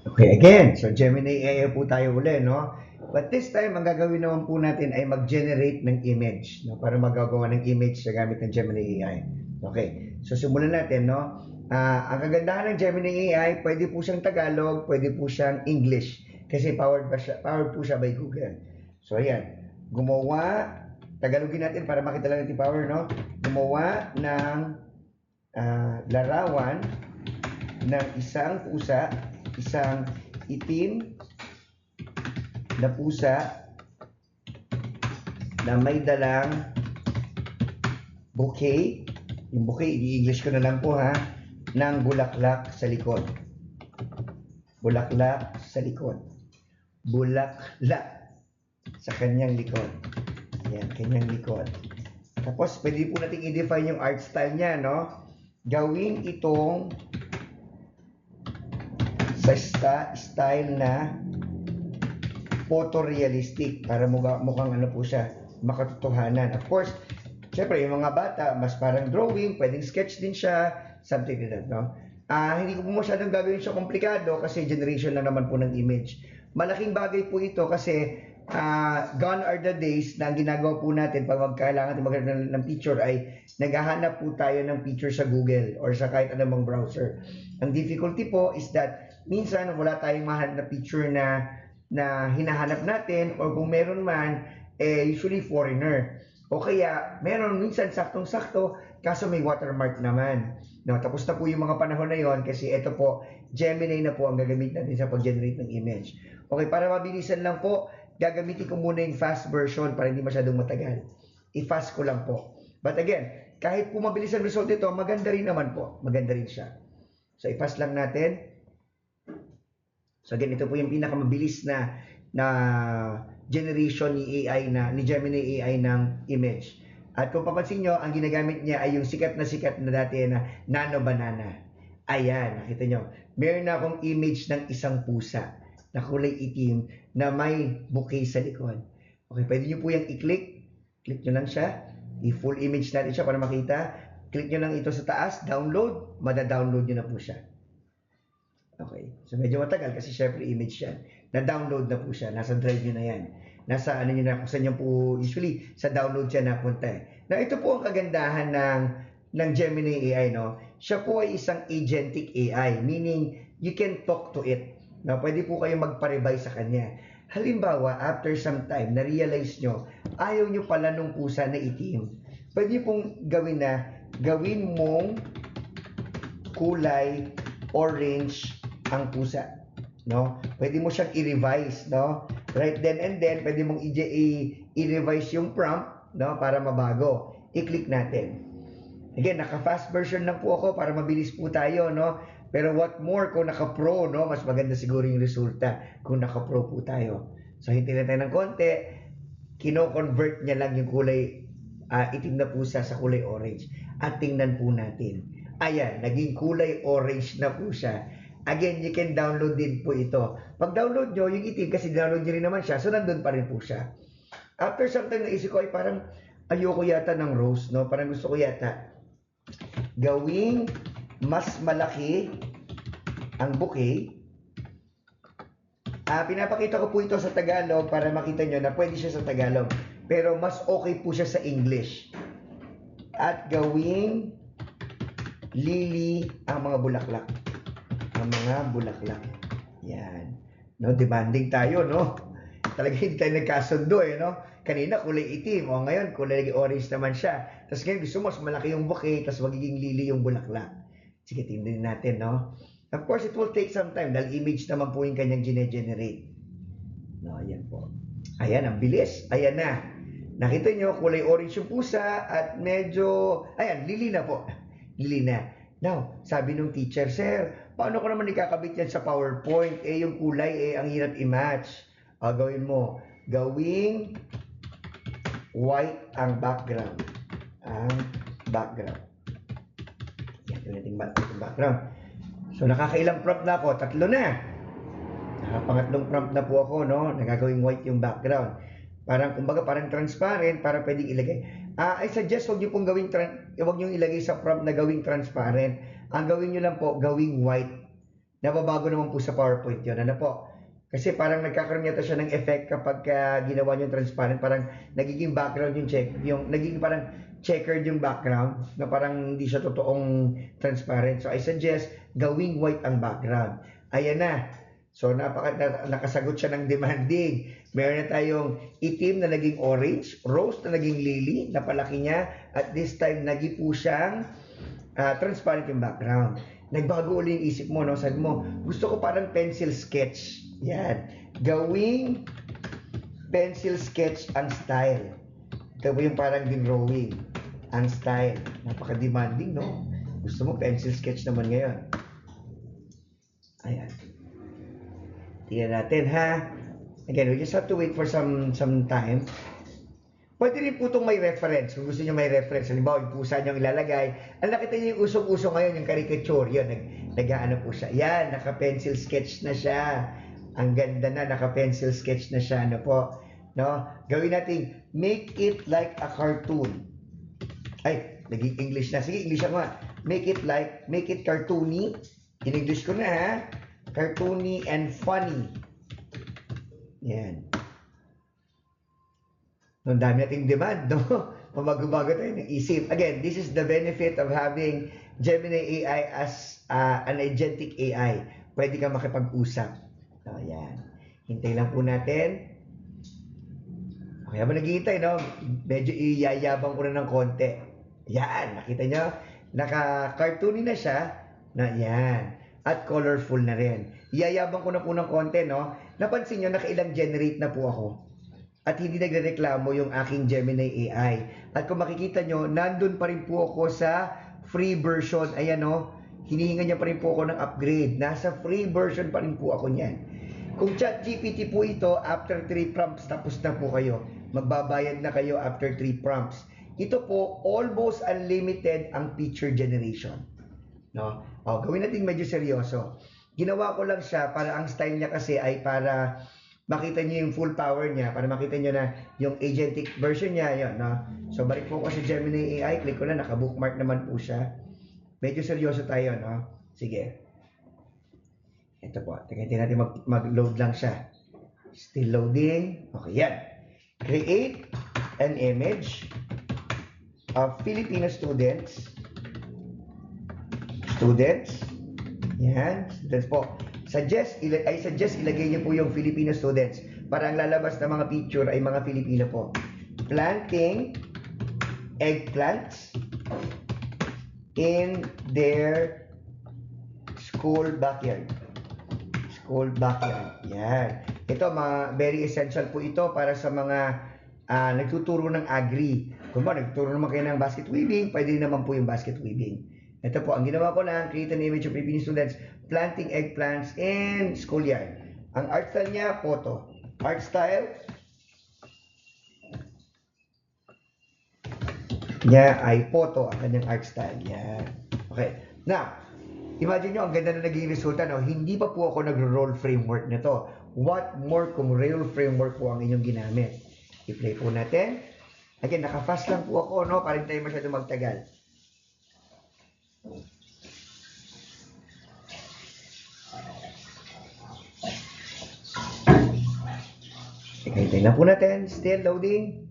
Okay, again, so Gemini AI po tayo uli, no? But this time, ang gagawin naman po natin ay mag-generate ng image, no? Para magagawa ng image sa gamit ng Gemini AI. Okay, so simulan natin, no? Ang kagandahan ng Gemini AI, pwede po siyang Tagalog, pwede po siyang English, kasi powered po siya by Google. So ayan, gumawa, Tagalogin natin para makita lang natin power, no? Gumawa ng larawan ng isang pusa, isang itim na pusa na may dalang bouquet, yung bouquet, i-English ko na lang po ha, ng bulaklak sa likod. Bulaklak sa likod. Bulaklak sa kanyang likod. Ayan, kanyang likod. Tapos, pwede po natin i-define yung art style niya, no? Gawin itong sa style na photorealistic para mukhang ano po siya, makatotohanan. Of course, syempre yung mga bata, mas parang drawing, pwedeng sketch din siya, something like that, no? Hindi ko po masyadong gagawin siya komplikado kasi generation lang naman po ng image. Malaking bagay po ito kasi gone are the days na ang ginagawa po natin pag kailangan magkaroon ng picture ay naghahanap po tayo ng picture sa Google or sa kahit anumang browser. Ang difficulty po is that minsan wala tayong mahanap na picture na hinahanap natin or kung meron man, usually foreigner. O kaya, meron minsan saktong-sakto, kaso may watermark naman. No, tapos na po yung mga panahon na yon kasi ito po, Gemini na po ang gagamit natin sa pag-generate ng image. Okay, para mabilisan lang po, gagamitin ko muna yung fast version para hindi masyadong matagal. I-fast ko lang po. But again, kahit po mabilis ang result ito, maganda rin naman po. Maganda rin siya. So, i-fast lang natin. So, again, ito po yung pinakamabilis na generation ni Gemini AI ng image. At kung papansin nyo, ang ginagamit niya ay yung sikat na dati na Nano Banana. Ayan, nakita nyo. Meron na akong image ng isang pusa na kulay itim na may bouquet sa likod. Okay, pwede nyo po yung i-click. Click nyo lang siya. I-full image natin siya para makita. Click nyo lang ito sa taas, download. Mada-download nyo na po siya. Okay. So medyo matagal kasi syempre image yan. Na-download na po siya. Nasa drive nyo na yan. Nasa ano nyo na kung saan nyo po usually sa download siya napunta eh. Na ito po ang kagandahan ng Gemini AI, no? Siya po ay isang agentic AI, meaning you can talk to it. No? Pwede po kayong magpa-revise sa kanya. Halimbawa, after some time, na-realize nyo, ayaw nyo pala nung pusa na itim. Pwede pong gawin mong kulay orange ang pusa, no? Pwede mo siyang i-revise, no? Right then and then, pwede mong i-revise yung prompt, no? Para mabago. I-click natin. Again, naka-fast version lang po ako para mabilis po tayo, no? Pero what more kung naka-pro, no? Mas maganda siguro yung resulta kung naka-pro po tayo. So, hintayin tayo ng konti. Kino-convert niya lang yung kulay itim na pusa sa kulay orange. At tingnan po natin. Ayan, naging kulay orange na po siya. Again, you can download din po ito. Pag download nyo, yung itim, kasi download nyo rin naman siya, so nandun pa rin po siya. After some time, naisip ko ay parang ayoko yata ng rose, no? Parang gusto ko yata gawing mas malaki ang bouquet. Pinapakita ko po ito sa Tagalog para makita nyo na pwede siya sa Tagalog. Pero mas okay po siya sa English. At gawing lily ang mga bulaklak. Ang mga bulaklak. Yan. No, demanding tayo, no? Talaga hindi tayo nagkasundo eh, no? Kanina kulay itim, o ngayon kulay orange naman siya. Tapos ngayon gusto mo mas malaki yung bouquet, tapos magiging lily yung bulaklak. Sige, tingnan natin, no? Of course, it will take some time dahil image naman po yung kanyang gine-generate. No, ayan po. Ayan, ang bilis. Ayan na. Nakita nyo, kulay orange yung pusa at medyo, ayan, lily na po. Lily na. Now, sabi nung teacher, sir, paano ko naman ikakabit yan sa PowerPoint? Yung kulay, ang hirap i-match. Gawin mo, gawing white ang background. Ang background. Yan, ito natin background. So, nakakailang prompt na ako. 3 na. Nakapangatlong prompt na po ako, no? Nagagawing white yung background. Kumbaga, parang transparent, para pwedeng ilagay. I suggest huwag nyo pong huwag nyo ilagay sa prompt na gawing transparent. Ang gawin nyo lang po, gawing white. nababago naman po sa PowerPoint yun. Ano po? Kasi parang nagkakaroon yata siya ng effect kapag ginawa niyo transparent, parang nagiging background yung nagiging parang checkered yung background, na parang hindi siya totoong transparent. So I suggest gawing white ang background. Ayan na. So nakasagot siya ng demanding. Meron na tayong itim na naging orange, rose na naging lily, napalaki niya, at this time naging po siyang transparent yung background. Nagbago ulit yung isip mo, no? Sabi mo, gusto ko parang pencil sketch. Yan. Gawing pencil sketch ang style. Ito po yung parang drawing. Ang style. Napaka-demanding, no? Gusto mo pencil sketch naman ngayon. Ayan. Tingnan natin, ha? Again, we just have to wait for some time. Pwede rin po itong may reference. Kung gusto niyo may reference, halimbawa, yung pusa niyo ilalagay. Ang nakita niyo yung usong-uso ngayon, yung caricature, yun, nag-ano po siya. Yan, naka-pencil sketch na siya. Ang ganda na, naka-pencil sketch na siya. Ano po? No? Gawin natin, make it like a cartoon. Ay, naging English na. Sige, English ako nga. Make it cartoony. In-English ko na, ha? Cartoony and funny. Yan. Ang dami nating demand, no? Pamago-bago tayo ng isip. Again, this is the benefit of having Gemini AI as an agentic AI. Pwede ka makipag-usap. So, yan. Hintay lang po natin. Okay, habang naghihintay, no? Medyo iyayabang ko na ng konti. Yan, nakita nyo? Naka-cartoony na siya. Na, yan. At colorful na rin. Iyayabang ko na po ng konti, no? Napansin nyo, nakailang generate na po ako. At hindi nagrereklamo yung aking Gemini AI. At kung makikita nyo, nandun pa rin po ako sa free version. Ayan, no? Hinihinga niya pa rin po ako ng upgrade. Nasa free version pa rin po ako niyan. Kung ChatGPT po ito, after 3 prompts, tapos na po kayo. Magbabayad na kayo after 3 prompts. Ito po, almost unlimited ang feature generation. No? O, gawin natin medyo seryoso. Ginawa ko lang siya para ang style niya kasi ay para makita niyo yung full power niya, para makita niyo na yung agentic version niya, yun, no? So, balik po ko sa Gemini AI, click ko na, naka-bookmark naman po siya. Medyo seryoso tayo, no? Sige. Ito po, tingnan natin mag-load lang siya. Still loading. Okay, yan. Create an image of Filipino students. Yan, students po. I suggest ilagay niyo po yung Filipino students para ang lalabas na mga picture ay mga Filipino po. Planting eggplants in their school backyard. Yan. Ito, very essential po ito para sa mga nagtuturo ng agri. Kung ba, nagtuturo naman kayo ng basket weaving, pwede naman po yung basket weaving. Ito po, ang ginawa ko lang, create an image of Filipino students planting eggplants in schoolyard. Ang art style niya, photo. Art style niya ay photo, ang kanyang art style. Yan. Okay. Now, imagine nyo, ang ganda na naging resulta, no? Hindi pa po ako nagro-roll framework nito. What more kung real framework po ang inyong ginamit? I-play po natin. Again, naka-fast lang po ako, no? Para hindi tayo masyado magtagal. Tingnan po natin, still loading.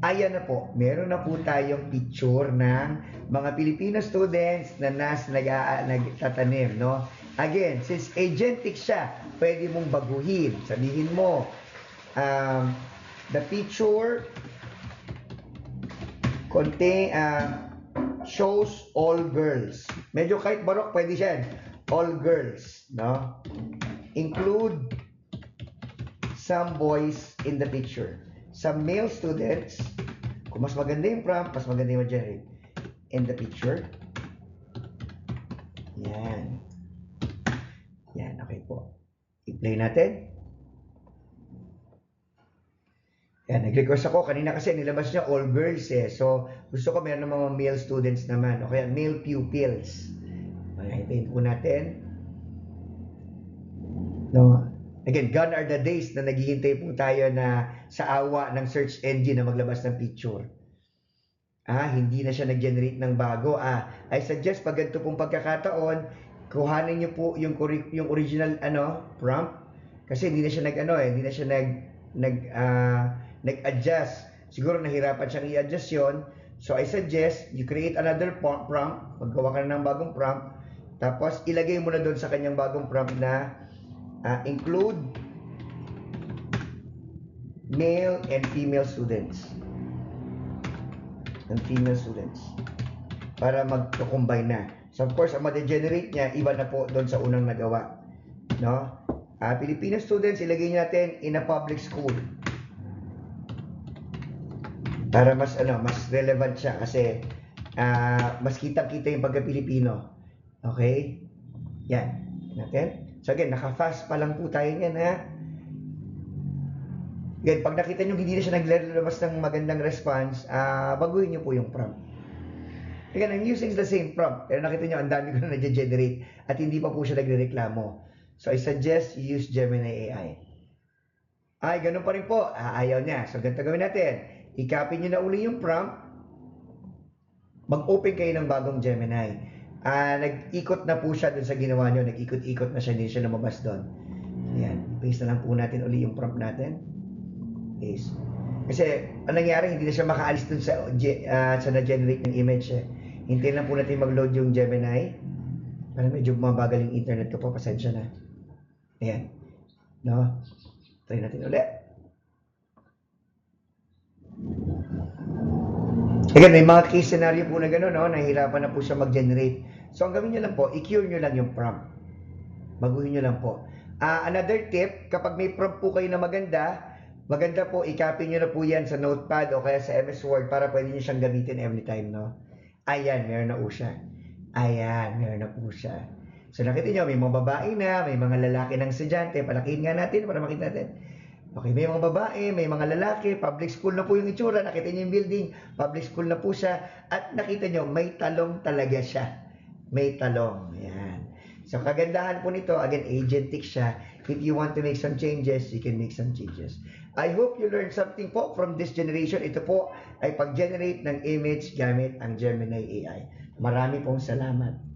Ayan na po, meron na po tayong picture ng mga Filipino students na nagtatanim, no? Again, since agentic siya, pwede mong baguhin. Sabihin mo, the picture shows all girls. Medyo kahit barok, pwede siya. All girls, no? Include some boys in the picture. Some male students, kung mas maganda yung prompt, mas maganda yung generate in the picture. Yan. Yan, okay po. I-play natin. Yan, nag-request ako. Kanina kasi nilabas niya all girls eh. So, gusto ko meron ng mga male students naman. O kaya male pupils. Okay, hintayin po natin. No. Again, gone are the days na naghihintay po tayo na sa awa ng search engine na maglabas ng picture. Hindi na siya nag-generate ng bago. I suggest pag ganito pong pagkakataon, kuhanin niyo po yung original prompt kasi hindi na siya hindi na siya nag-adjust. Siguro nahirapan siyang i-adjust 'yon. So I suggest you create another prompt, maggawa ka na ng bagong prompt, tapos ilagay mo na doon sa kanyang bagong prompt na include male and female students. Para mag-combine na. So of course, ang ma-generate niya, iba na po doon sa unang nagawa. No? Filipino students, ilagay natin in a public school. Para mas relevant siya kasi mas kitang-kita yung pagka-Pilipino. Okay? Yan. Natin. So again, naka-fast pa lang po tayo niyan, ha? Again, pag nakita nyo hindi na siya naglalabas ng magandang response, baguhin nyo po yung prompt. Again, I'm using the same prompt. Pero nakita nyo, ang dami ko na nag-generate at hindi pa po siya nagre-reklamo. So I suggest you use Gemini AI. Ay, ganun pa rin po. Ayaw niya. So ganito gawin natin. I-copy nyo na uli yung prompt. Mag-open kayo ng bagong Gemini. Nag-ikot na po siya dun sa ginawa nyo. Nag-ikot-ikot na siya. Hindi siya lumabas doon. Ayan. I-paste na lang po natin uli yung prompt natin. Paste. Kasi, ang nangyari, hindi na siya makaalis dun sa na-generate ng image. Hintayin lang po natin mag-load yung Gemini. Para medyo mabagal yung internet ko po. Pasensya na. Ayan. No? Try natin ulit. Again, may mga case scenario po na gano'n, no? Nahihirapan na po siya mag-generate. So, ang gawin nyo lang po, i-cure nyo lang yung prompt. Baguhin nyo lang po. Another tip, kapag may prompt po kayo na maganda po, i-copy nyo na po yan sa notepad o kaya sa MS Word para pwede nyo siyang gamitin every time, no? Ayan, meron na po siya. Ayan, meron na po siya. So, nakita nyo, may mga babae na, may mga lalaki ng estudyante. Palakihin nga natin para makita natin. Okay, may mga babae, may mga lalaki, public school na po yung itsura, nakita niyo yung building, public school na po siya, at nakita niyo, may talong talaga siya. May talong, yan. So, kagandahan po nito, again, agentic siya. If you want to make some changes, you can make some changes. I hope you learned something po from this generation. Ito po ay pag-generate ng image gamit ang Gemini AI. Marami pong salamat.